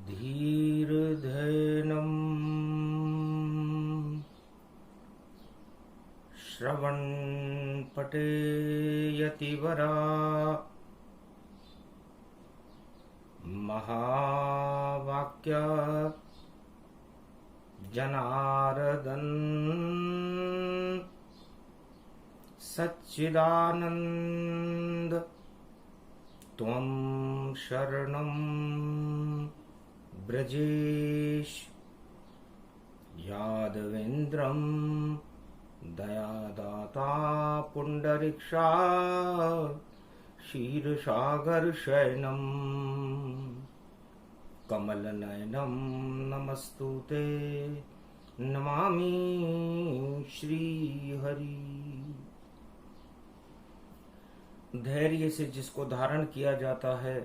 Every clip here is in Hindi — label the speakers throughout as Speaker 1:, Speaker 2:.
Speaker 1: धीर्धैनं श्रवणपटेयतिवरा महावाक्य जनार्दन सच्चिदानंद त्वं शरणं ब्रजेश यादवेन्द्रं दयादाता पुंडरीक्षा क्षीरसागरशयनं कमलनयनं नमस्तुते नमामि श्रीहरि। धैर्य से जिसको धारण किया जाता है,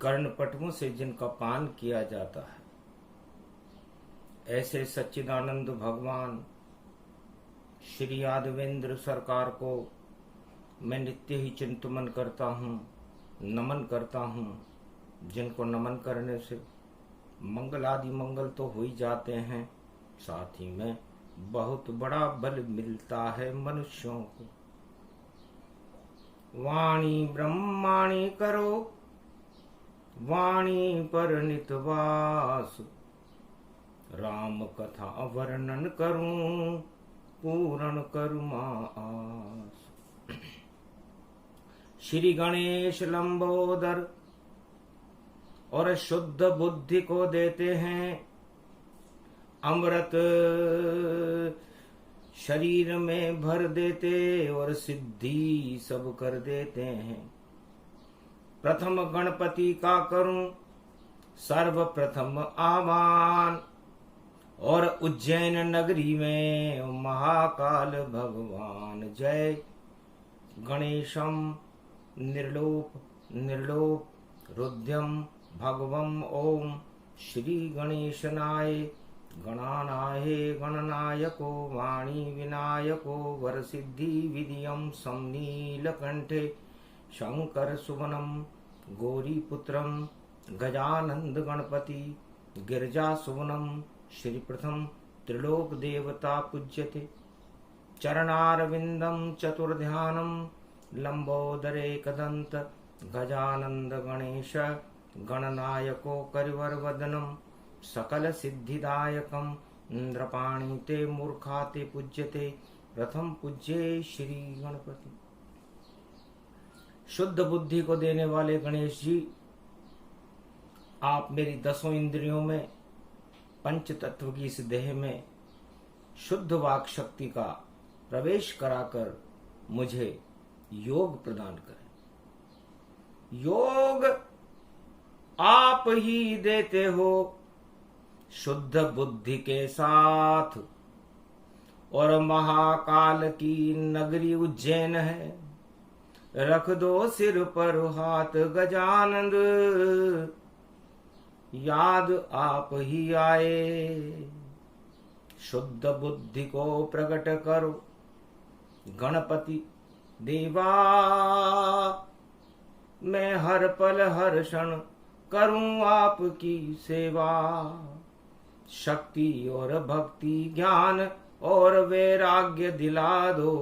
Speaker 1: कर्णपटुओं से जिनका पान किया जाता है, ऐसे सच्चिदानंद भगवान श्री यादवेंद्र सरकार को मैं नित्य ही चिंतन करता हूँ, नमन करता हूँ, जिनको नमन करने से मंगल आदि मंगल तो हो ही जाते हैं, साथ ही में बहुत बड़ा बल मिलता है मनुष्यों को। वाणी ब्रह्माणी करो वाणी पर नितवास, राम कथा वर्णन करूं पूर्ण करुमा आस। श्री गणेश लंबोदर और शुद्ध बुद्धि को देते हैं अमृत, शरीर में भर देते और सिद्धि सब कर देते हैं। प्रथम गणपति का करूं सर्वप्रथम आह्वान, और उज्जैन नगरी में महाकाल भगवान। जय गणेशम निर्लोप निर्लोप रुद्रम भगवम ओम श्री गणेशनाय गणानाय गणनायको वाणी विनायको वरसिद्धि विधियम समनीलकंठे शंकर सुवनम गौरीपुत्रम गजानंद गणपति गिरजा सुवनम श्री प्रथम त्रिलोक देवता पूज्यते। चरणारविंदम चतुर्ध्यानम लंबोदरे कदंत गजानंद गणेश गणनायको करिवरवदनम सकल सिद्धिदायकम इंद्रपाणी ते मूर्खाते पूज्यते। प्रथम पूज्ये श्री गणपति। शुद्ध बुद्धि को देने वाले गणेश जी, आप मेरी 10 इंद्रियों में, पंच तत्व की इस देह में शुद्ध वाक शक्ति का प्रवेश कराकर मुझे योग प्रदान करें। योग आप ही देते हो शुद्ध बुद्धि के साथ, और महाकाल की नगरी उज्जैन है, रख दो सिर पर हाथ गजानंद, याद आप ही आए। शुद्ध बुद्धि को प्रकट करो गणपति देवा, मैं हर पल हर क्षण करूं आपकी सेवा। शक्ति और भक्ति ज्ञान और वैराग्य दिला दो,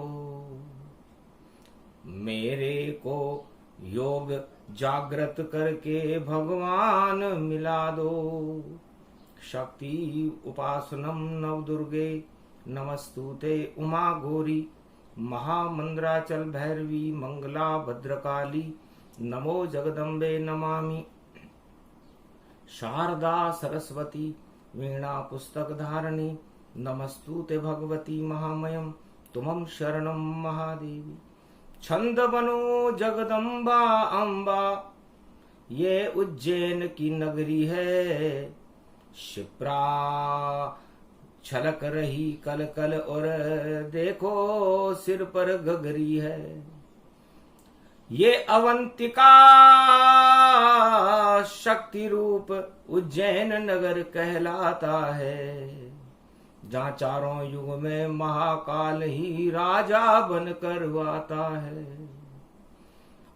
Speaker 1: मेरे को योग जागृत करके भगवान मिला दो। शक्ति उपासनम नव दुर्गे नमस्तुते उमा गौरी, महामंद्राचल भैरवी मंगला भद्रकाली, नमो जगदम्बे नमामि। शारदा सरस्वती वीणा पुस्तक धारणी, नमस्तुते भगवती महामयम तुमं शरणं महादेवी। छंद बनो जगदम्बा अम्बा, ये उज्जैन की नगरी है। शिप्रा छलक रही कल कल, और देखो सिर पर गगरी है। ये अवंतिका शक्ति रूप उज्जैन नगर कहलाता है, जहाँ चारों युग में महाकाल ही राजा बन कर आता है।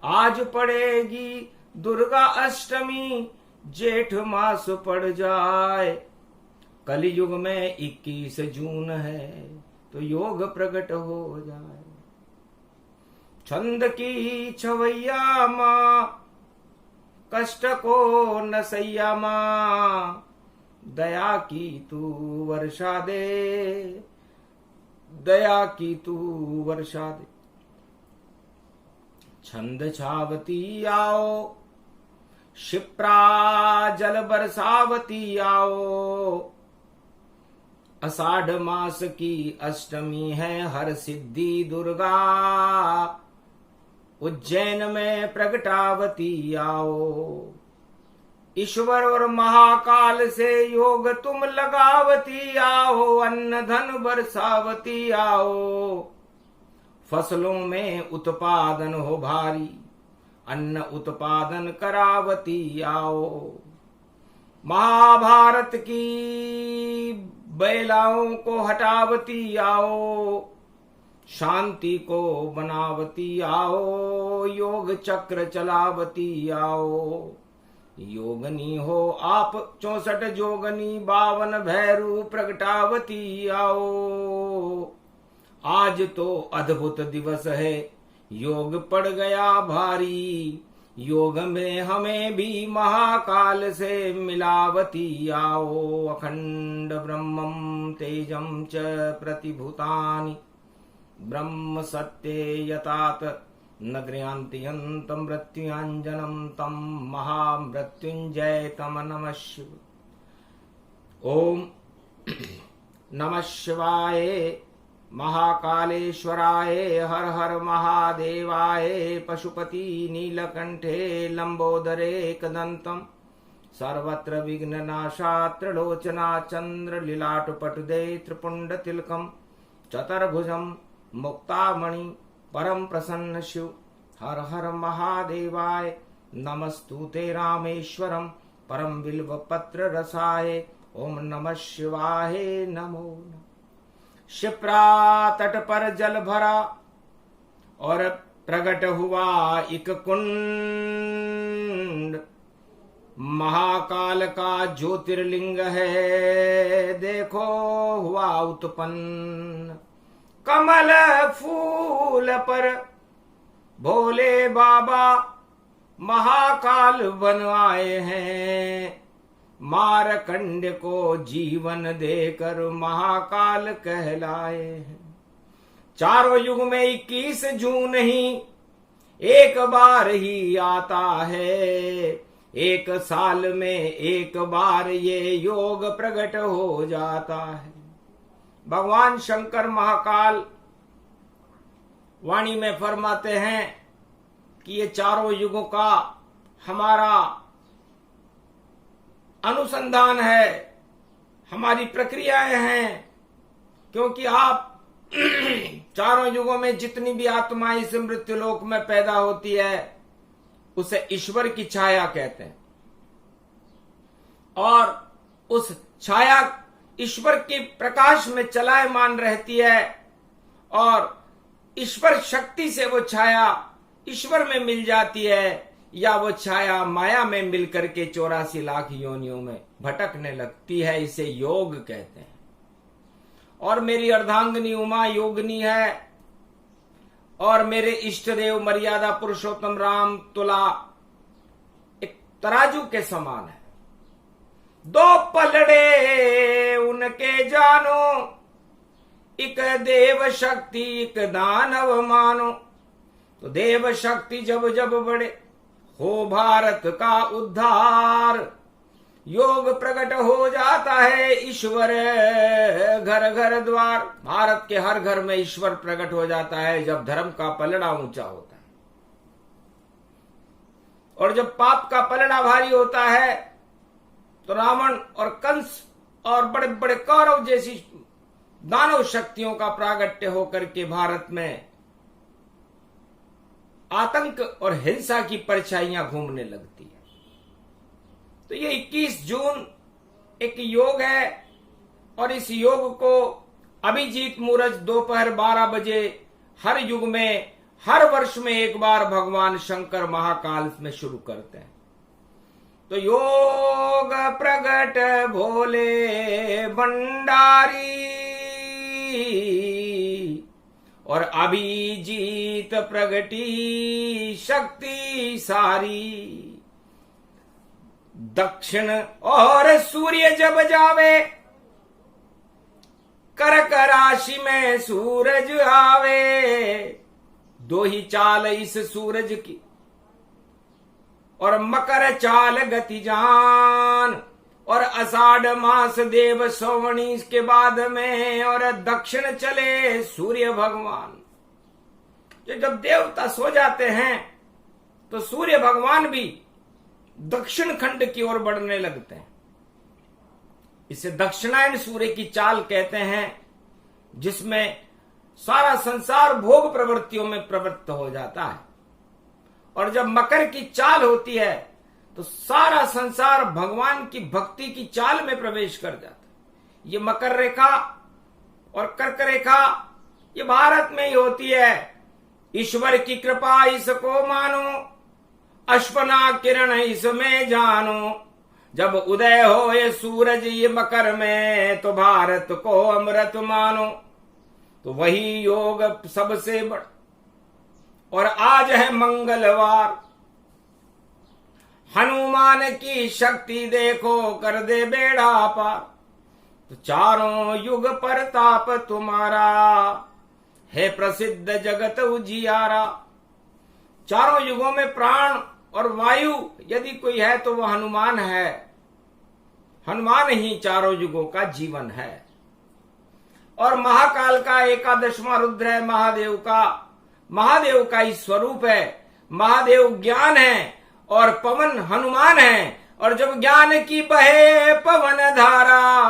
Speaker 1: आज पड़ेगी दुर्गा अष्टमी, जेठ मास पड़ जाए। कलयुग में 21 जून है, तो योग प्रकट हो जाए। छंद की छवैया माँ, कष्ट को न सैया माँ, दया की तू वर्षा दे, दया की तू वर्षा दे। छंद छावती आओ, क्षिप्रा जल बरसावती आओ। आषाढ़ मास की अष्टमी है, हर सिद्धि दुर्गा, उज्जैन में प्रगटावती आओ। ईश्वर और महाकाल से योग तुम लगावती आओ, अन्न धन बरसावती आओ। फसलों में उत्पादन हो भारी, अन्न उत्पादन करावती आओ। महाभारत की बैलाओं को हटावती आओ, शांति को बनावती आओ। योग चक्र चलावती आओ। योगनी हो आप 64 जोगनी, 52 भैरू प्रगटावती आओ। आज तो अद्भुत दिवस है, योग पड़ गया भारी। योग में हमें भी महाकाल से मिलावती आओ। अखंड ब्रह्मं तेजं च प्रतिभूतानि, ब्रह्म सत्ये यतात न गृह्णाति यन्तं मृत्युञ्जनं तं महामृत्युंजय तम नमः शिवाय। ओम नमः शिवाय, महाकालेश्वराय, हर हर महादेवाय। पशुपति नीलकंठे लंबोदरे एकदंतम, सर्वत्र विघ्ननाशा त्रिलोचना चंद्र लीलाटपटुदे त्रिपुंड तिलकम, चतुर्भुजम मुक्तामणि परम प्रसन्न शिव। हर हर महादेवाय, नमस्तुते रामेश्वरम परम बिल्व पत्र रसाय। ओम नमः शिवाय नमो नमः। क्षिप्रा तट पर जल भरा और प्रकट हुआ एक कुंड, महाकाल का ज्योतिर्लिंग है, देखो हुआ उत्पन्न। कमल फूल पर भोले बाबा महाकाल बन आए हैं। मारकंड को जीवन देकर महाकाल कहलाए हैं। चारों युग में 21 जून ही एक बार ही आता है। एक साल में एक बार ये योग प्रकट हो जाता है। भगवान शंकर महाकाल वाणी में फरमाते हैं कि ये चारों युगों का हमारा अनुसंधान है, हमारी प्रक्रियाएं हैं। क्योंकि आप चारों युगों में जितनी भी आत्माएं इस मृत्युलोक में पैदा होती है, उसे ईश्वर की छाया कहते हैं। और उस छाया ईश्वर के प्रकाश में चलायमान रहती है, और ईश्वर शक्ति से वो छाया ईश्वर में मिल जाती है, या वो छाया माया में मिलकर के 84 लाख योनियों में भटकने लगती है। इसे योग कहते हैं। और मेरी अर्धांगिनी उमा योगिनी है, और मेरे इष्ट देव मर्यादा पुरुषोत्तम राम तुला एक तराजू के समान है। दो पलड़े उनके जानो, एक देव शक्ति एक दानव मानो। तो देव शक्ति जब जब बढ़े, हो भारत का उद्धार। योग प्रकट हो जाता है, ईश्वर घर घर द्वार। भारत के हर घर में ईश्वर प्रकट हो जाता है जब धर्म का पलड़ा ऊंचा होता है। और जब पाप का पलड़ा भारी होता है, तो रावण और कंस और बड़े बड़े कौरव जैसी दानव शक्तियों का प्रागट्य होकर के भारत में आतंक और हिंसा की परछाइयां घूमने लगती है। तो ये 21 जून एक योग है, और इस योग को अभिजीत मुहूर्त दोपहर 12 बजे हर युग में हर वर्ष में एक बार भगवान शंकर महाकाल में शुरू करते हैं। तो योग प्रगट भोले भंडारी और अभिजीत प्रगटी शक्ति सारी। दक्षिण और सूर्य जब जावे, कर्क राशि में सूरज आवे। दो ही चाल इस सूरज की, और मकर चाल गति जान। और आषाढ़ मास देव श्रवणी के बाद में, और दक्षिण चले सूर्य भगवान। जब देवता सो जाते हैं तो सूर्य भगवान भी दक्षिण खंड की ओर बढ़ने लगते हैं। इसे दक्षिणायन सूर्य की चाल कहते हैं, जिसमें सारा संसार भोग प्रवृत्तियों में प्रवृत्त हो जाता है। और जब मकर की चाल होती है तो सारा संसार भगवान की भक्ति की चाल में प्रवेश कर जाता है। ये मकर रेखा और कर्क रेखा ये भारत में ही होती है। ईश्वर की कृपा इसको मानो, अश्वना किरण इसमें जानो। जब उदय हो ये सूरज ये मकर में, तो भारत को अमृत मानो। तो वही योग सबसे बड़ा। और आज है मंगलवार, हनुमान की शक्ति देखो कर दे बेड़ा पार। तो चारों युग प्रताप तुम्हारा, है प्रसिद्ध जगत उजियारा। चारों युगों में प्राण और वायु यदि कोई है तो वह हनुमान है। हनुमान ही चारों युगों का जीवन है। और महाकाल का एकादशवां रुद्र है महादेव का। महादेव का ही स्वरूप है। महादेव ज्ञान है और पवन हनुमान है। और जब ज्ञान की बहे पवन धारा,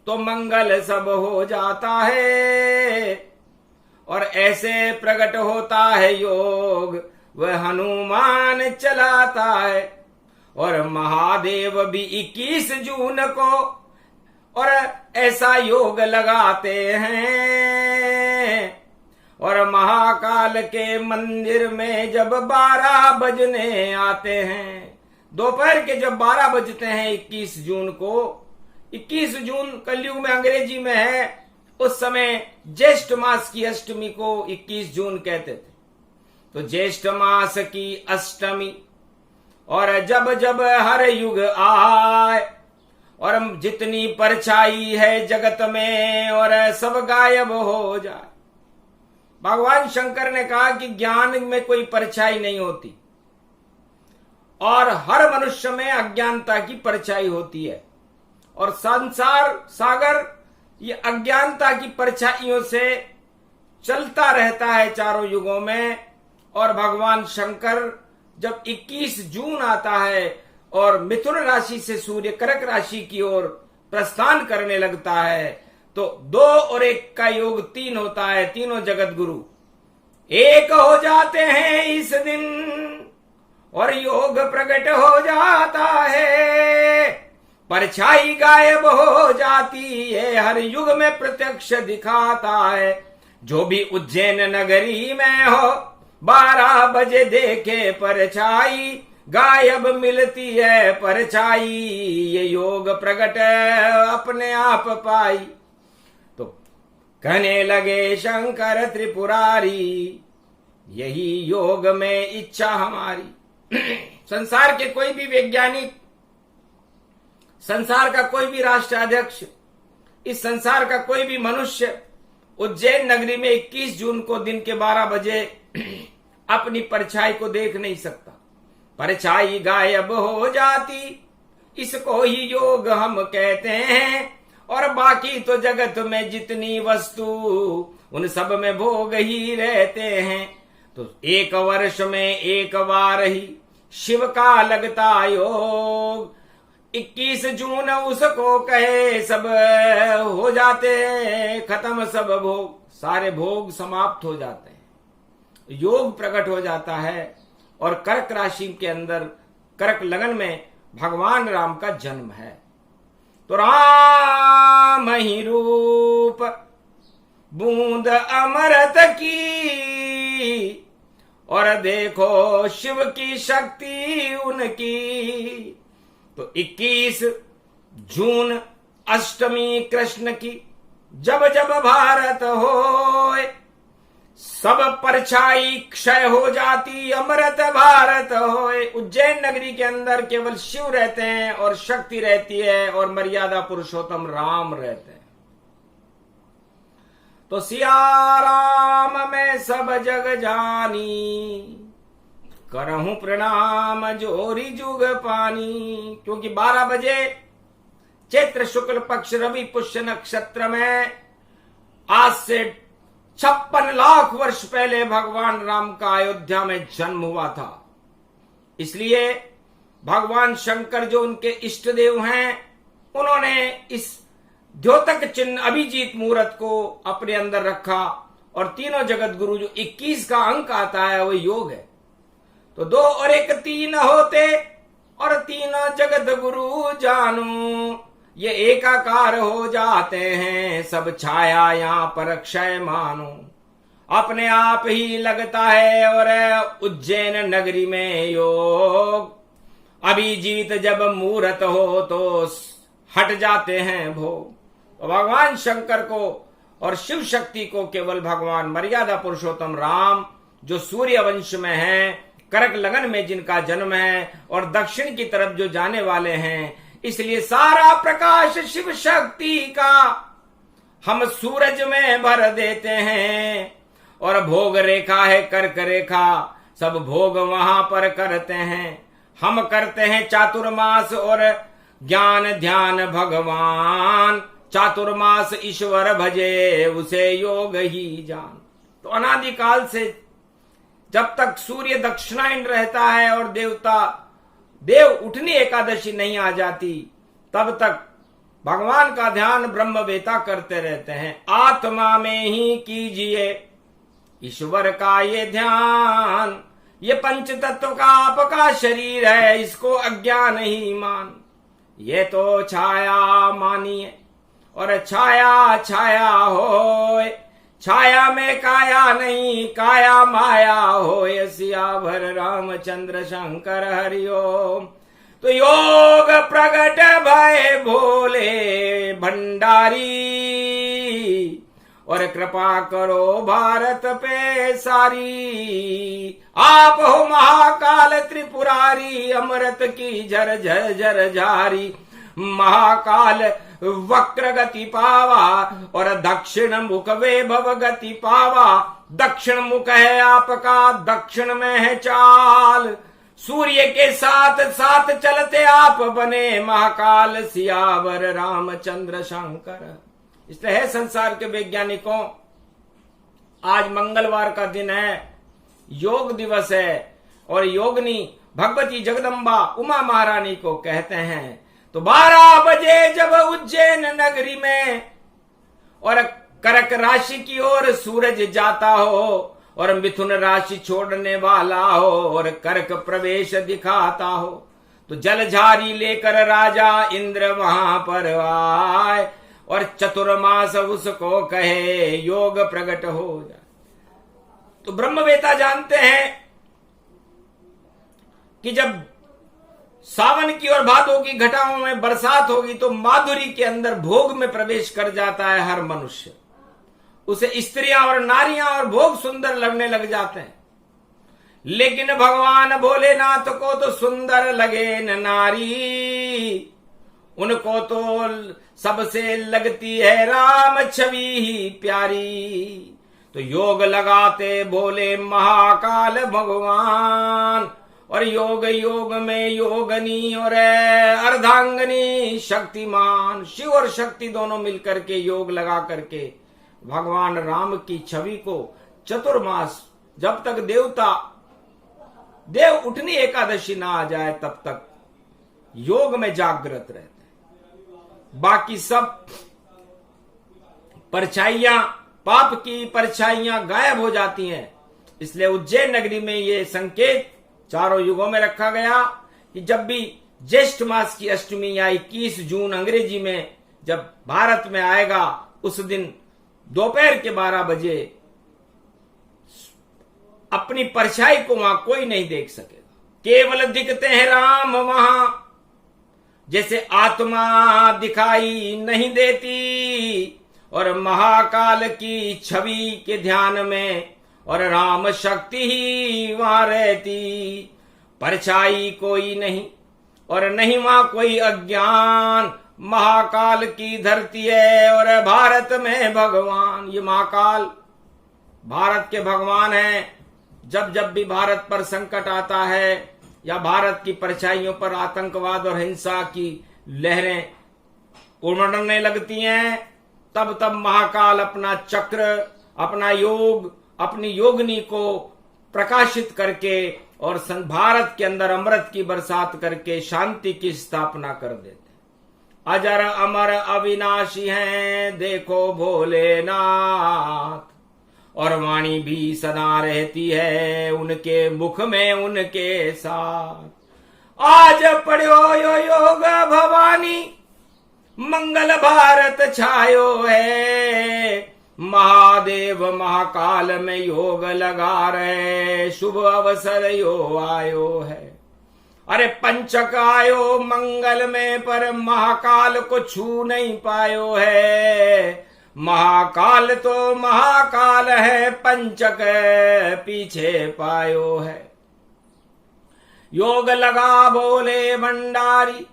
Speaker 1: तो मंगल सब हो जाता है। और ऐसे प्रकट होता है योग, वह हनुमान चलाता है। और महादेव भी 21 जून को और ऐसा योग लगाते हैं। और महाकाल के मंदिर में जब 12 बजने आते हैं, दोपहर के जब 12 बजते हैं 21 जून को, 21 जून कलयुग में अंग्रेजी में है, उस समय ज्येष्ठ मास की अष्टमी को 21 जून कहते थे। तो ज्येष्ठ मास की अष्टमी, और जब जब हर युग आए, और जितनी परछाई है जगत में, और सब गायब हो जाए। भगवान शंकर ने कहा कि ज्ञान में कोई परछाई नहीं होती, और हर मनुष्य में अज्ञानता की परछाई होती है। और संसार सागर ये अज्ञानता की परछाइयों से चलता रहता है चारों युगों में। और भगवान शंकर जब 21 जून आता है और मिथुन राशि से सूर्य कर्क राशि की ओर प्रस्थान करने लगता है, तो 2 और 1 का योग 3 होता है। तीनों जगत गुरु एक हो जाते हैं इस दिन, और योग प्रकट हो जाता है। परछाई गायब हो जाती है, हर युग में प्रत्यक्ष दिखाता है। जो भी उज्जैन नगरी में हो, 12 बजे देखे परछाई, गायब मिलती है परछाई। ये योग प्रकट अपने आप पाई। तो कहने लगे शंकर त्रिपुरारी, यही योग में इच्छा हमारी। संसार के कोई भी वैज्ञानिक, संसार का कोई भी राष्ट्राध्यक्ष, इस संसार का कोई भी मनुष्य उज्जैन नगरी में 21 जून को दिन के 12 बजे अपनी परछाई को देख नहीं सकता। परछाई गायब हो जाती, इसको ही योग हम कहते हैं। और बाकी तो जगत में जितनी वस्तु, उन सब में भोग ही रहते हैं। तो 1 वर्ष में 1 बार ही शिव का लगता योग। 21 जून उसको कहे, सब हो जाते हैं खत्म, सब भोग, सारे भोग समाप्त हो जाते हैं, योग प्रकट हो जाता है। और कर्क राशि के अंदर कर्क लगन में भगवान राम का जन्म है। तो राम ही रूप बूंद अमृत की, और देखो शिव की शक्ति उनकी। तो 21 जून अष्टमी कृष्ण की जब जब भारत होए, सब परछाई क्षय हो जाती अमृत भारत होए। उज्जैन नगरी के अंदर केवल शिव रहते हैं और शक्ति रहती है और मर्यादा पुरुषोत्तम राम रहते हैं। तो सिया राम में सब जग जानी, करहूं प्रणाम जोरी जुग पानी। क्योंकि 12 बजे चैत्र शुक्ल पक्ष रवि पुष्य नक्षत्र में आज से 56 लाख वर्ष पहले भगवान राम का अयोध्या में जन्म हुआ था। इसलिए भगवान शंकर जो उनके इष्ट देव हैं, उन्होंने इस द्योतक चिन्ह अभिजीत मुहूर्त को अपने अंदर रखा। और तीनों जगत गुरु जो 21 का अंक आता है वो योग है। तो 2 और 1 3 होते और तीनों जगत गुरु जानू, ये एकाकार हो जाते हैं सब छाया यहाँ पर क्षय मानो। अपने आप ही लगता है और उज्जैन नगरी में योग। अभिजीत जब मुहूर्त हो तो हट जाते हैं भोग। तो भगवान शंकर को और शिव शक्ति को केवल भगवान मर्यादा पुरुषोत्तम राम जो सूर्य वंश में हैं, कर्क लगन में जिनका जन्म है और दक्षिण की तरफ जो जाने वाले हैं, इसलिए सारा प्रकाश शिव शक्ति का हम सूरज में भर देते हैं। और भोग रेखा है कर्क रेखा, सब भोग वहां पर करते हैं। हम करते हैं चातुर्मास और ज्ञान ध्यान भगवान, चातुर्मास ईश्वर भजे उसे योग ही जान। तो अनादिकाल से जब तक सूर्य दक्षिणायन रहता है और देव उठनी एकादशी नहीं आ जाती, तब तक भगवान का ध्यान ब्रह्मवेता करते रहते हैं। आत्मा में ही कीजिए ईश्वर का ये ध्यान, ये पंच तत्व का आपका शरीर है, इसको अज्ञान ही मान। ये तो छाया मानिए और छाया छाया होए, छाया में काया नहीं काया माया होए। सियावर रामचंद्र शंकर हरिओम। तो योग प्रगट भय भोले भंडारी, और कृपा करो भारत पे सारी। आप हो महाकाल त्रिपुरारी, अमृत की झर झर झर झारी। महाकाल वक्र गति पावा और दक्षिण मुख वैभव गति पावा। दक्षिण मुख है आपका, दक्षिण में है चाल। सूर्य के साथ साथ चलते आप बने महाकाल सियावर रामचंद्र शंकर। इसलिए है संसार के वैज्ञानिकों, आज मंगलवार का दिन है, योग दिवस है और योगनी भगवती जगदम्बा उमा महारानी को कहते हैं। तो 12 बजे जब उज्जैन नगरी में और कर्क राशि की ओर सूरज जाता हो और मिथुन राशि छोड़ने वाला हो और कर्क प्रवेश दिखाता हो, तो जलझारी लेकर राजा इंद्र वहां पर आए और चतुर्मास उसको कहे योग प्रकट हो जाए। तो ब्रह्मवेता जानते हैं कि जब सावन की और भादों की घटाओं में बरसात होगी तो माधुरी के अंदर भोग में प्रवेश कर जाता है हर मनुष्य। उसे स्त्रियां और नारियां और भोग सुंदर लगने लग जाते हैं। लेकिन भगवान भोलेनाथ को तो सुंदर लगे न नारी, उनको तो सबसे लगती है राम छवि ही प्यारी। तो योग लगाते बोले महाकाल भगवान, और योग योग में योगनी और अर्धांगनी शक्तिमान। शिव और शक्ति दोनों मिलकर के योग लगा करके भगवान राम की छवि को चतुर्मास, जब तक देव उठनी एकादशी ना आ जाए तब तक योग में जागृत रहते हैं। बाकी सब परछाइयां, पाप की परछाइयां गायब हो जाती हैं। इसलिए उज्जैन नगरी में ये संकेत चारों युगों में रखा गया कि जब भी ज्येष्ठ मास की अष्टमी या 21 जून अंग्रेजी में जब भारत में आएगा, उस दिन दोपहर के 12 बजे अपनी परछाई को वहां कोई नहीं देख सकेगा। केवल दिखते हैं राम वहां, जैसे आत्मा दिखाई नहीं देती। और महाकाल की छवि के ध्यान में और राम शक्ति ही वहां रहती। परछाई कोई नहीं और नहीं वहां कोई अज्ञान। महाकाल की धरती है और भारत में भगवान। ये महाकाल भारत के भगवान हैं। जब जब भी भारत पर संकट आता है या भारत की परछाइयों पर आतंकवाद और हिंसा की लहरें उमड़ने लगती हैं, तब तब महाकाल अपना चक्र, अपना योग, अपनी योगिनी को प्रकाशित करके और भारत के अंदर अमृत की बरसात करके शांति की स्थापना कर देते। अजर अमर अविनाशी हैं देखो भोलेनाथ, और वाणी भी सदा रहती है उनके मुख में उनके साथ। आज पढ़ो यो योग भवानी, मंगल भारत छायो है। महादेव महाकाल में योग लगा रहे, शुभ अवसर यो आयो है। अरे पंचक आयो मंगल में, पर महाकाल को छू नहीं पायो है। महाकाल तो महाकाल है, पंचक पीछे पायो है। योग लगा भोले भंडारी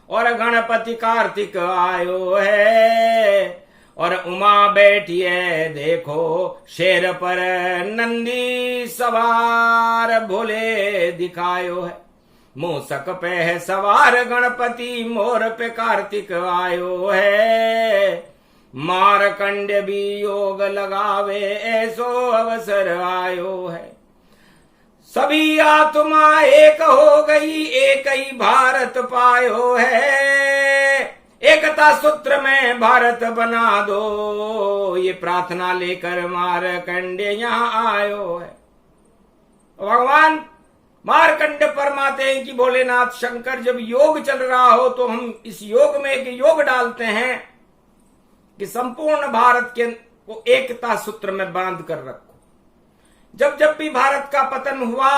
Speaker 1: और गणपति कार्तिक आयो है। और उमा बैठी है देखो शेर पर नंदी सवार भोले दिखायो है। मूसक पे है सवार गणपति, मोर पे कार्तिक आयो है। मारकंड भी योग लगावे ऐसो अवसर आयो है। सभी आत्मा एक हो गई, एक ही भारत पायो है। एकता सूत्र में भारत बना दो, ये प्रार्थना लेकर मारकंडे यहाँ आयो है। भगवान मारकंड फरमाते हैं कि भोलेनाथ शंकर जब योग चल रहा हो तो हम इस योग में एक योग डालते हैं कि संपूर्ण भारत के को एकता सूत्र में बांध कर रखो। जब जब भी भारत का पतन हुआ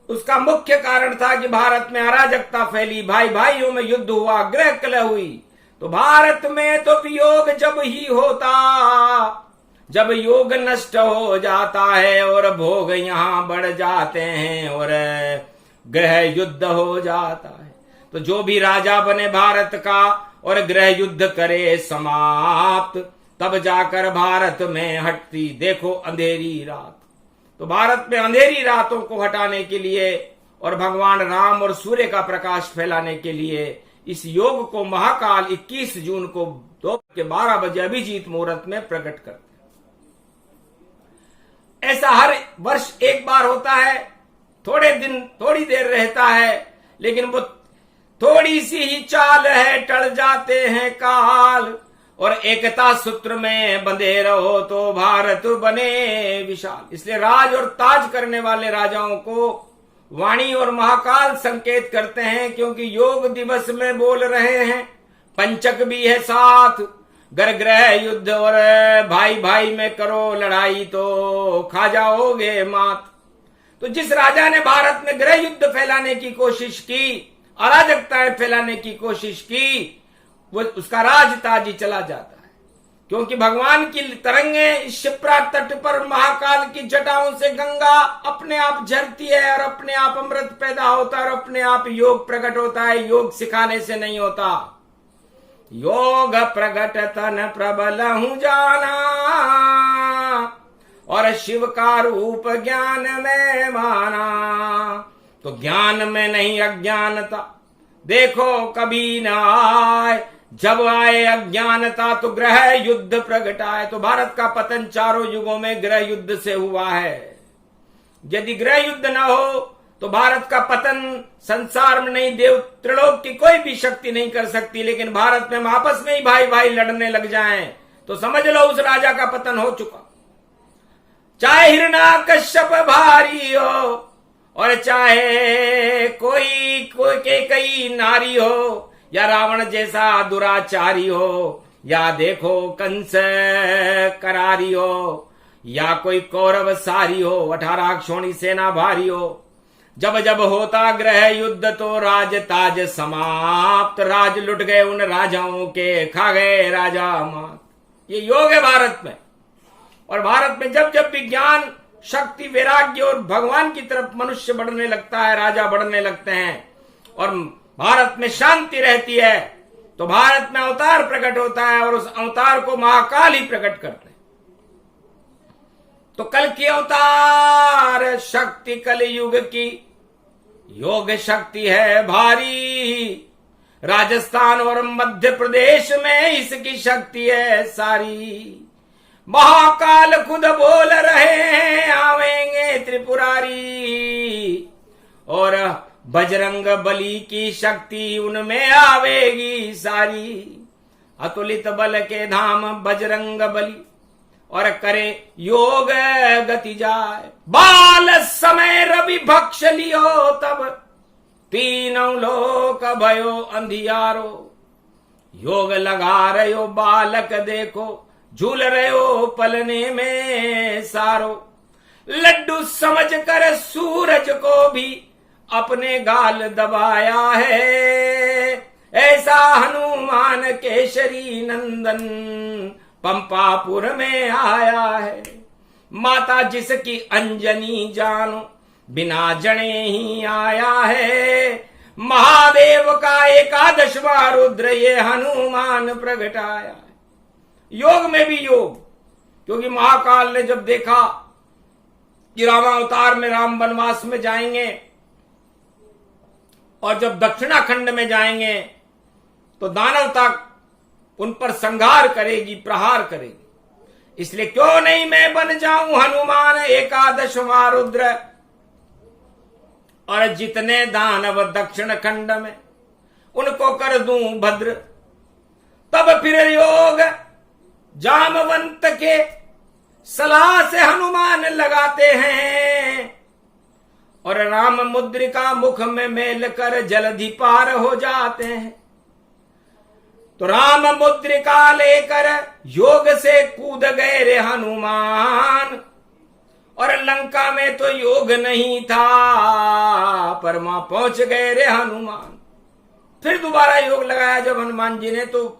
Speaker 1: उसका मुख्य कारण था कि भारत में अराजकता फैली, भाई भाइयों में युद्ध हुआ, गृह कलह हुई। तो भारत में तो वियोग जब ही होता जब योग नष्ट हो जाता है और भोग यहां बढ़ जाते हैं और गृह युद्ध हो जाता है। तो जो भी राजा बने भारत का और गृह युद्ध करे समाप्त, तब जाकर भारत में हटती देखो अंधेरी रात। तो भारत में अंधेरी रातों को हटाने के लिए और भगवान राम और सूर्य का प्रकाश फैलाने के लिए इस योग को महाकाल 21 जून को दोपहर के 12 बजे अभिजीत मुहूर्त में प्रकट करते। ऐसा हर वर्ष एक बार होता है, थोड़े दिन थोड़ी देर रहता है, लेकिन वो थोड़ी सी ही चाल है, टल जाते हैं काल। और एकता सूत्र में बंधे रहो तो भारत बने विशाल। इसलिए राज और ताज करने वाले राजाओं को वाणी और महाकाल संकेत करते हैं, क्योंकि योग दिवस में बोल रहे हैं। पंचक भी है साथ, गर ग्रह युद्ध और भाई भाई में करो लड़ाई तो खा जाओगे मात। तो जिस राजा ने भारत में गृह युद्ध फैलाने की कोशिश की, अराजकताएं फैलाने की कोशिश की, वो उसका राज ताज ही चला जाता है। क्योंकि भगवान की तरंगे इस शिप्रा तट पर महाकाल की जटाओं से गंगा अपने आप झरती है और अपने आप अमृत पैदा होता है और अपने आप योग प्रकट होता है। योग सिखाने से नहीं होता। योग प्रगट तन प्रबल हूं जाना और शिव का रूप ज्ञान में माना। तो ज्ञान में नहीं अज्ञानता देखो कभी न आए, जब आए अज्ञानता तो ग्रह युद्ध प्रगट आए। तो भारत का पतन चारों युगों में ग्रह युद्ध से हुआ है। यदि ग्रह युद्ध न हो तो भारत का पतन संसार में नहीं, देव त्रिलोक की कोई भी शक्ति नहीं कर सकती। लेकिन भारत में आपस में ही भाई भाई लड़ने लग जाएं तो समझ लो उस राजा का पतन हो चुका। चाहे हिरण्याकश्यप भारी हो और चाहे कोई कई नारी हो, या रावण जैसा दुराचारी हो, या देखो कंस करारी हो, या कोई कौरव सारी हो, 18 क्षोणी सेना भारी हो। जब जब होता ग्रह युद्ध तो राज ताज समाप्त, राज लुट गए उन राजाओं के, खा गए राजा मात। ये योग है भारत में। और भारत में जब जब विज्ञान, शक्ति, वैराग्य और भगवान की तरफ मनुष्य बढ़ने लगता है, राजा बढ़ने लगते हैं और भारत में शांति रहती है, तो भारत में अवतार प्रकट होता है और उस अवतार को महाकाल ही प्रकट करते हैं। तो कल की अवतार शक्ति कल युग की, योग शक्ति है भारी। राजस्थान और मध्य प्रदेश में इसकी शक्ति है सारी। महाकाल खुद बोल रहे हैं आवेंगे त्रिपुरारी, और बजरंग बली की शक्ति उनमें आवेगी सारी। अतुलित बल के धाम बजरंग बली, और करे योग गति जाए। बाल समय रवि भक्ष लियो तब, तीनों लोक भयो अंधियारो। योग लगा रहे हो बालक देखो, झूल रहे हो पलने में सारो। लड्डू समझ कर सूरज को भी अपने गाल दबाया है, ऐसा हनुमान केशरी नंदन पंपापुर में आया है। माता जिसकी अंजनी जानो, बिना जने ही आया है। महादेव का 11वां रुद्र ये हनुमान प्रगटाया है। योग में भी योग, क्योंकि महाकाल ने जब देखा कि रामावतार में राम वनवास में जाएंगे और जब दक्षिणाखंड में जाएंगे तो दानवता उन पर संहार करेगी, प्रहार करेगी। इसलिए क्यों नहीं मैं बन जाऊं हनुमान 11वां रुद्र, और जितने दानव दक्षिण खंड में उनको कर दूं भद्र। तब फिर योग जामवंत के सलाह से हनुमान लगाते हैं, और राम मुद्रिका मुख में मेल कर जल्दी पार हो जाते हैं। तो राम मुद्रिका लेकर योग से कूद गए रे हनुमान, और लंका में तो योग नहीं था, पर वहां पहुंच गए रे हनुमान। फिर दोबारा योग लगाया जब हनुमान जी ने, तो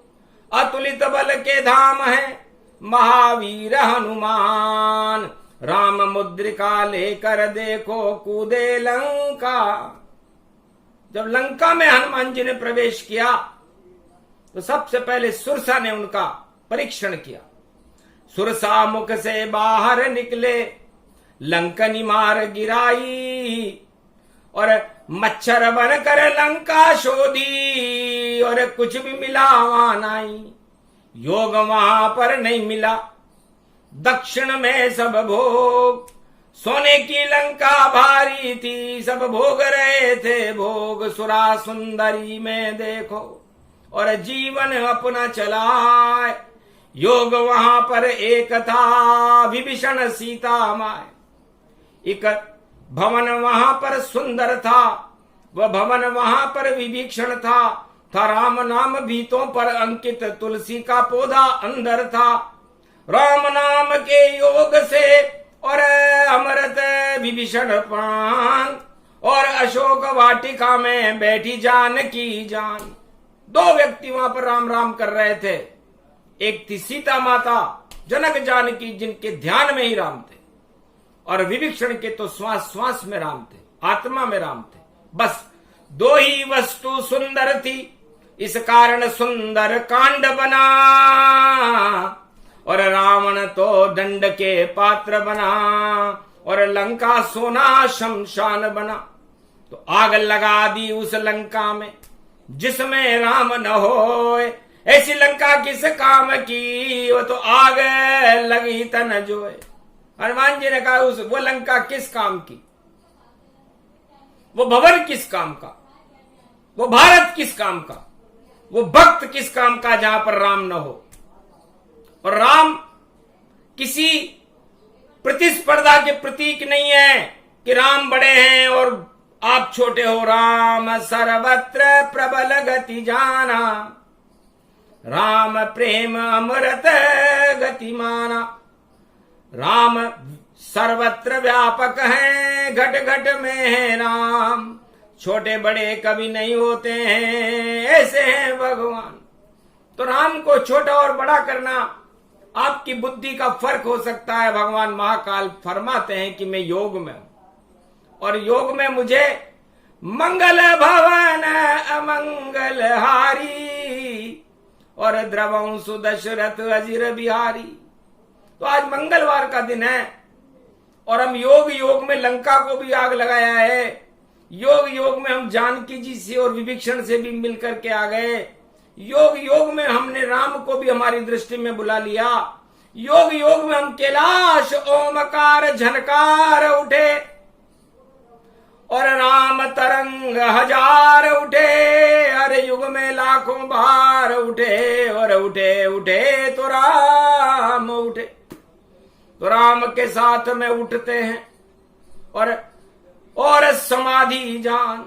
Speaker 1: अतुलित बल के धाम है महावीर हनुमान। राम मुद्रिका लेकर देखो कूदे लंका। जब लंका में हनुमान जी ने प्रवेश किया तो सबसे पहले सुरसा ने उनका परीक्षण किया। सुरसा मुख से बाहर निकले, लंकनी मार गिराई, और मच्छर बनकर लंका शोधी, और कुछ भी मिला वहां नहीं। योग वहां पर नहीं मिला। दक्षिण में सब भोग, सोने की लंका भारी थी, सब भोग रहे थे भोग। सुरा सुंदरी में देखो और जीवन अपना चलाए। योग वहां पर एक था, विभीषण सीता माए। एक भवन वहां पर सुंदर था, वह भवन वहां पर विभीषण था राम नाम भीतों पर अंकित, तुलसी का पौधा अंदर था। राम नाम के योग से और अमृत विभीषण पान, और अशोक वाटिका में बैठी जानकी जान। दो व्यक्ति वहां पर राम राम कर रहे थे। एक थी सीता माता जनक जानकी, जिनके ध्यान में ही राम थे, और विभीषण के तो श्वास श्वास में राम थे, आत्मा में राम थे। बस दो ही वस्तु सुंदर थी, इस कारण सुंदर कांड बना, और रावण तो दंड के पात्र बना, और लंका सोना शमशान बना। तो आग लगा दी उस लंका में जिसमें राम न होए। ऐसी लंका किस काम की, वो तो आग लगी तन जोए। हनुमान जी ने कहा वो लंका किस काम की, वो भवन किस काम का, वो भारत किस काम का, वो भक्त किस काम का जहां पर राम न हो। और राम किसी प्रतिस्पर्धा के प्रतीक नहीं है कि राम बड़े हैं और आप छोटे हो। राम सर्वत्र प्रबल गति जाना, राम प्रेम अमृत गति माना। राम सर्वत्र व्यापक हैं, घट घट में है राम, छोटे बड़े कभी नहीं होते हैं, ऐसे हैं भगवान। तो राम को छोटा और बड़ा करना आपकी बुद्धि का फर्क हो सकता है। भगवान महाकाल फरमाते हैं कि मैं योग में हूं और योग में मुझे मंगल भवन अमंगल हारी और द्रवं सुदशरथ अजिर बिहारी। तो आज मंगलवार का दिन है और हम योग में लंका को भी आग लगाया है। योग में हम जानकी जी से और विभीषण से भी मिलकर के आ गए। योग में हमने राम को भी हमारी दृष्टि में बुला लिया। योग में हम कैलाश ओमकार झनकार उठे और राम तरंग हजार उठे। हर युग में लाखों बार उठे और उठे तो राम उठे। तो राम के साथ में उठते हैं और समाधि जान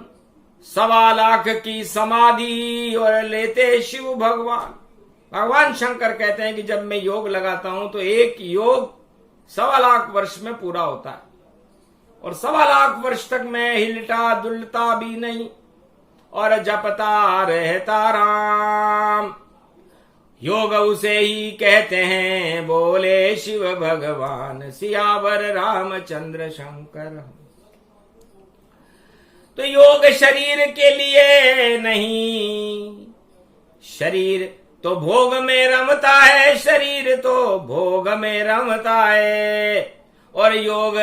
Speaker 1: 1.25 लाख की समाधि और लेते शिव भगवान। भगवान शंकर कहते हैं कि जब मैं योग लगाता हूं तो एक योग 1.25 लाख वर्ष में पूरा होता है और 1.25 लाख वर्ष तक मैं हिलता डुलता भी नहीं और जपता रहता राम। योग उसे ही कहते हैं बोले शिव भगवान, सियावर रामचंद्र शंकर। तो योग शरीर के लिए नहीं, शरीर तो भोग में रमता है, शरीर तो भोग में रमता है। और योग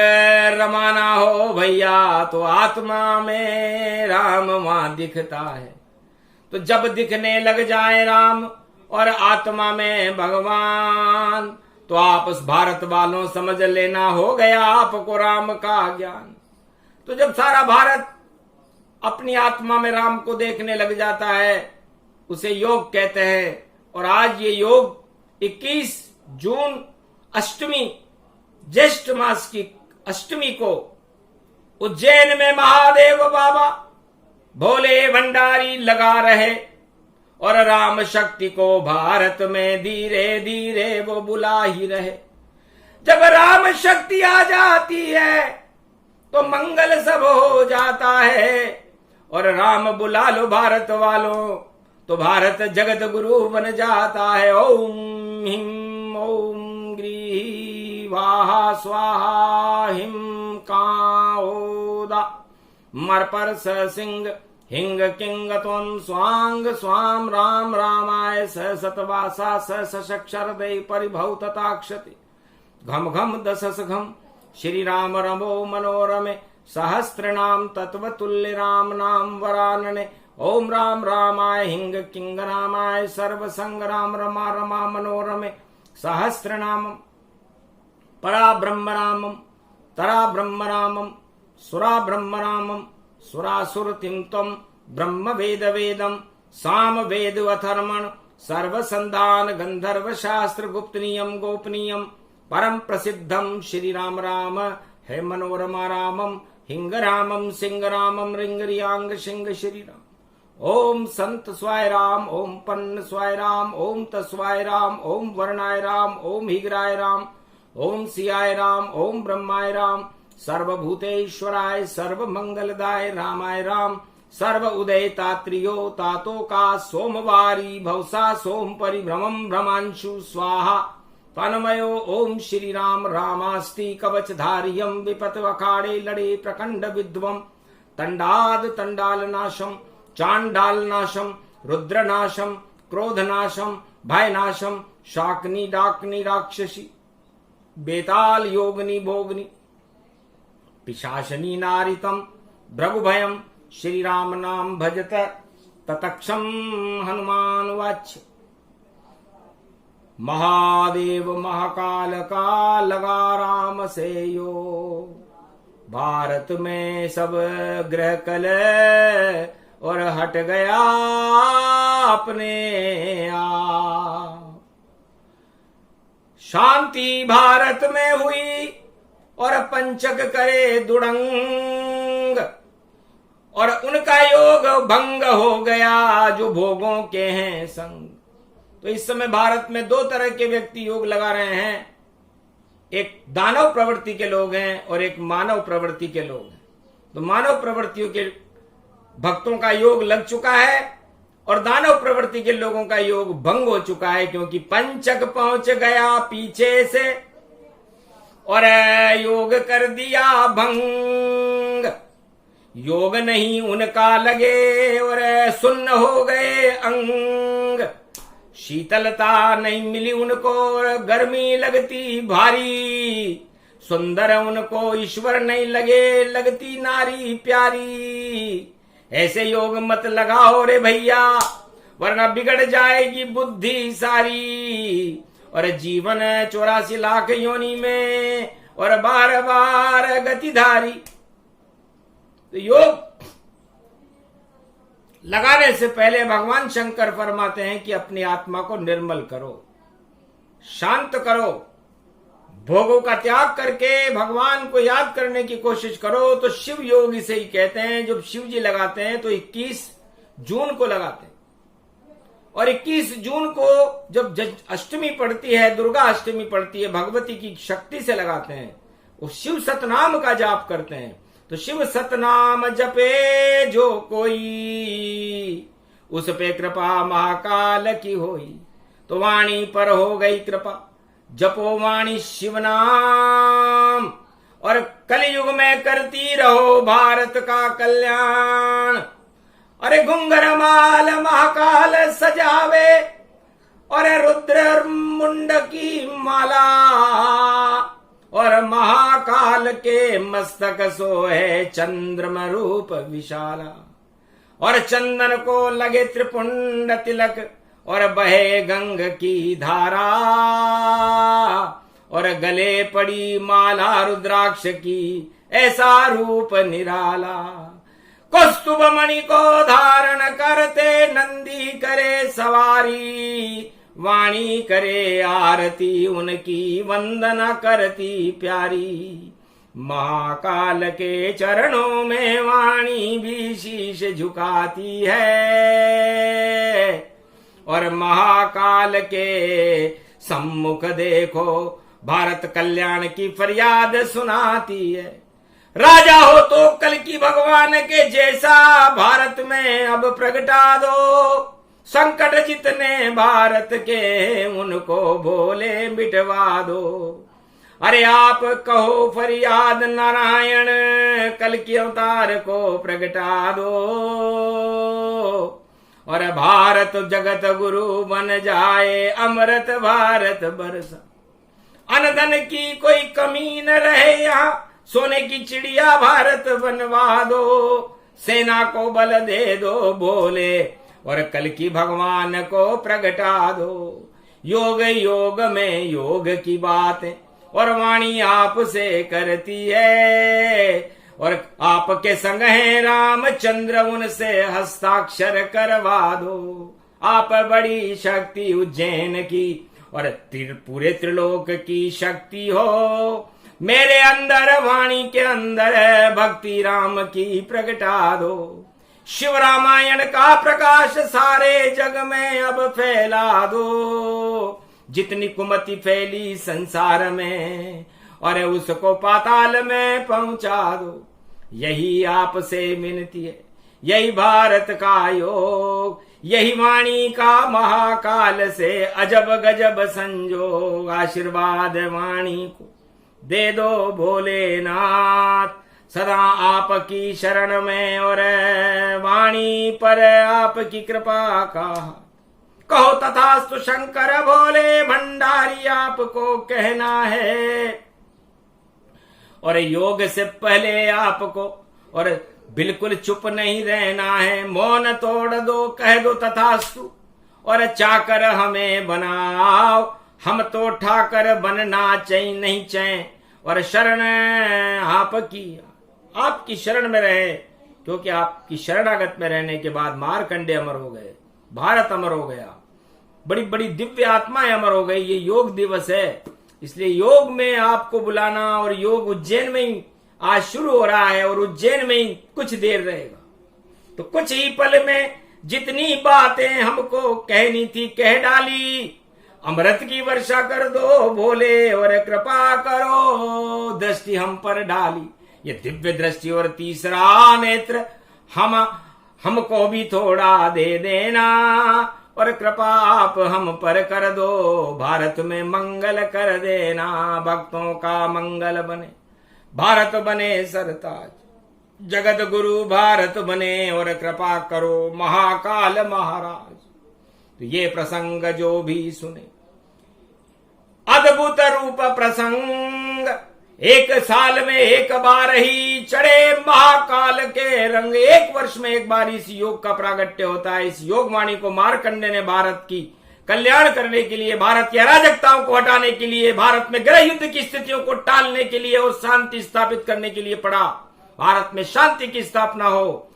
Speaker 1: रमाना हो भैया तो आत्मा में राम वहां दिखता है। तो जब दिखने लग जाए राम और आत्मा में भगवान, तो आप उस भारत वालों समझ लेना हो गया आपको राम का ज्ञान। तो जब सारा भारत अपनी आत्मा में राम को देखने लग जाता है उसे योग कहते हैं। और आज ये योग 21 जून अष्टमी, ज्येष्ठ मास की अष्टमी को उज्जैन में महादेव बाबा भोले भंडारी लगा रहे और राम शक्ति को भारत में धीरे धीरे वो बुला ही रहे। जब राम शक्ति आ जाती है तो मंगल सब हो जाता है। और राम बुला लो भारत वालों तो भारत जगत गुरु बन जाता है। ओम हिम ओम ग्री वाहा स्वाहा हिम काओदा मर पर सिंह हिंग किंग त्वं स्वांग स्वाम राम रामाय स सतवासा स सशक्षर दे परिभव तथाक्षति घम घम दशस घम श्री राम रमो मनोरमे सहस्त्रनाम तत्वतुल्य राम नाम वरानने। ओम राम रामाय हिंग किंग रामाय सर्व संग्राम रमा रमा मनोरमे सहस्त्रनाम परा ब्रह्म रामम तरा ब्रह्म रामम सुरा ब्रह्म रामम सुरासुरतिम तम ब्रह्म वेद वेदम साम वेद अथर्मण सर्व संधान गंधर्व शास्त्र गुप्त नियम गोपनीयम परम प्रसिद्धम श्री राम राम है मनोरमा रामम हिंग रामम सिंह रामम रिंग रियांग सिंह श्री राम। ओम संत स्वाय राम ओम पन्न स्वाय राम ओम तस्वाय राम ओम वर्णाय राम ओम हिगराय राम ओम सियाय राम ओम ब्रह्माय राम सर्वभूतेश्वराय सर्व मंगलदाय रामाय राम सर्व उदय तात्रियो तातो का सोमवारी भवसा सोम परिभ्रमम भ्रमांशु स्वाहा तन्मयो ओम श्री राम रामास्ति कवच धारियम विपत अखाड़े लड़े प्रखंड विद्वम तंडाद तंडाल नाशम चांडाल नाशम रुद्र नाशम क्रोध नाशम भय नाशम शाकनी डाकनी राक्षसी बेताल योगनी भोगनी पिशाचनी नारितम भृगुभयम श्री राम नाम भजत ततक्षम हनुमान वाच्य। महादेव महाकाल का लगा राम से यो भारत में सब ग्रह कल और हट गया अपने आप। शांति भारत में हुई और पंचक करे दुड़ंग और उनका योग भंग हो गया जो भोगों के हैं संग। तो इस समय भारत में 2 तरह के व्यक्ति योग लगा रहे हैं। एक दानव प्रवृत्ति के लोग हैं और एक मानव प्रवृत्ति के लोग हैं। तो मानव प्रवृत्तियों के भक्तों का योग लग चुका है और दानव प्रवृत्ति के लोगों का योग भंग हो चुका है, क्योंकि पंचक पहुंच गया पीछे से और योग कर दिया भंग। योग नहीं उनका लगे और सुन्न हो गए अंग। शीतलता नहीं मिली उनको और गर्मी लगती भारी। सुंदर उनको ईश्वर नहीं लगे, लगती नारी प्यारी। ऐसे योग मत लगाओ रे भैया, वरना बिगड़ जाएगी बुद्धि सारी। और जीवन 84 लाख योनि में और बार बार गतिधारी। तो योग लगाने से पहले भगवान शंकर फरमाते हैं कि अपनी आत्मा को निर्मल करो, शांत करो, भोगों का त्याग करके भगवान को याद करने की कोशिश करो। तो शिव योग इसे ही कहते हैं। जब शिव जी लगाते हैं तो 21 जून को लगाते हैं और 21 जून को जब अष्टमी पड़ती है, दुर्गा अष्टमी पड़ती है, भगवती की शक्ति से लगाते हैं। वो शिव सतनाम का जाप करते हैं। तो शिव सतनाम जपे जो कोई, उस पे कृपा महाकाल की होई। तो वाणी पर हो गई कृपा, जपो वाणी शिव नाम और कलयुग में करती रहो भारत का कल्याण। अरे घुंघर माल महाकाल सजावे और रुद्र मुंड की माला और महाकाल के मस्तक सोहे चंद्रमा रूप विशाला। और चंदन को लगे त्रिपुंड तिलक और बहे गंग की धारा और गले पड़ी माला रुद्राक्ष की, ऐसा रूप निराला। कौस्तुभ मणि को धारण करते नंदी करे सवारी, वाणी करे आरती उनकी वंदना करती प्यारी। महाकाल के चरणों में वाणी भी शीश झुकाती है और महाकाल के सम्मुख देखो भारत कल्याण की फरियाद सुनाती है। राजा हो तो कल की भगवान के जैसा भारत में अब प्रगटा दो। संकट जितने भारत के उनको भोले मिटवा दो। अरे आप कहो फरियाद नारायण, कल की अवतार को प्रगटा दो और भारत जगत गुरु बन जाए, अमृत भारत बरसा। अनधन की कोई कमी न रहे यहाँ, सोने की चिड़िया भारत बनवा दो। सेना को बल दे दो भोले और कल की भगवान को प्रगटा दो। योग योग में योग की बातें और वाणी आप से करती है और आपके संग हैं रामचंद्र, उनसे हस्ताक्षर करवा दो। आप बड़ी शक्ति उज्जैन की और पूरे त्रिलोक की शक्ति हो। मेरे अंदर वाणी के अंदर भक्ति राम की प्रगटा दो। शिव रामायण का प्रकाश सारे जग में अब फैला दो। जितनी कुमति फैली संसार में और उसको पाताल में पहुंचा दो। यही आपसे विनती है, यही भारत का योग, यही वाणी का महाकाल से अजब गजब संजोग। आशीर्वाद वाणी को दे दो भोलेनाथ, सदा आपकी शरण में और वाणी पर आपकी कृपा का कहो तथास्तु। शंकर भोले भंडारी आपको कहना है और योग से पहले आपको और बिल्कुल चुप नहीं रहना है। मौन तोड़ दो, कह दो तथास्तु और चाकर हमें बनाओ। हम तो ठाकर बनना चाहिए नहीं चाहिए और शरण आपकी शरण में रहे, क्योंकि आपकी शरणागत में रहने के बाद मारकंडे अमर हो गए, भारत अमर हो गया, बड़ी बड़ी दिव्य आत्माएं अमर हो गई। ये योग दिवस है, इसलिए योग में आपको बुलाना। और योग उज्जैन में ही आज शुरू हो रहा है और उज्जैन में ही कुछ देर रहेगा। तो कुछ ही पल में जितनी बातें हमको कहनी थी कह डाली। अमृत की वर्षा कर दो भोले और कृपा करो, दृष्टि हम पर डाली ये दिव्य दृष्टि और तीसरा नेत्र हमको भी थोड़ा दे देना, और कृपा आप हम पर कर दो, भारत में मंगल कर देना, भक्तों का मंगल बने, भारत बने सरताज, जगत गुरु भारत बने, और कृपा करो महाकाल महाराज। तो ये प्रसंग जो भी सुने, अद्भुत रूप प्रसंग, एक साल में एक बार ही चढ़े महाकाल के रंग, एक वर्ष में एक बार इस योग का प्रागट्य होता है। इस योग वाणी को मार्कंडे ने भारत की कल्याण करने के लिए, भारत की अराजकताओं को हटाने के लिए, भारत में गृह युद्ध की स्थितियों को टालने के लिए और शांति स्थापित करने के लिए पड़ा। भारत में शांति की स्थापना हो,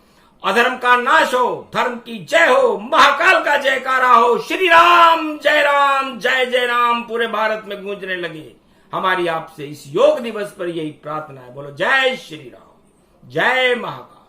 Speaker 1: अधर्म का नाश हो, धर्म की जय हो, महाकाल का जयकारा हो, श्री राम जय जय राम पूरे भारत में गूंजने लगे। हमारी आपसे इस योग दिवस पर यही प्रार्थना है। बोलो जय श्री राम, जय महाकाल।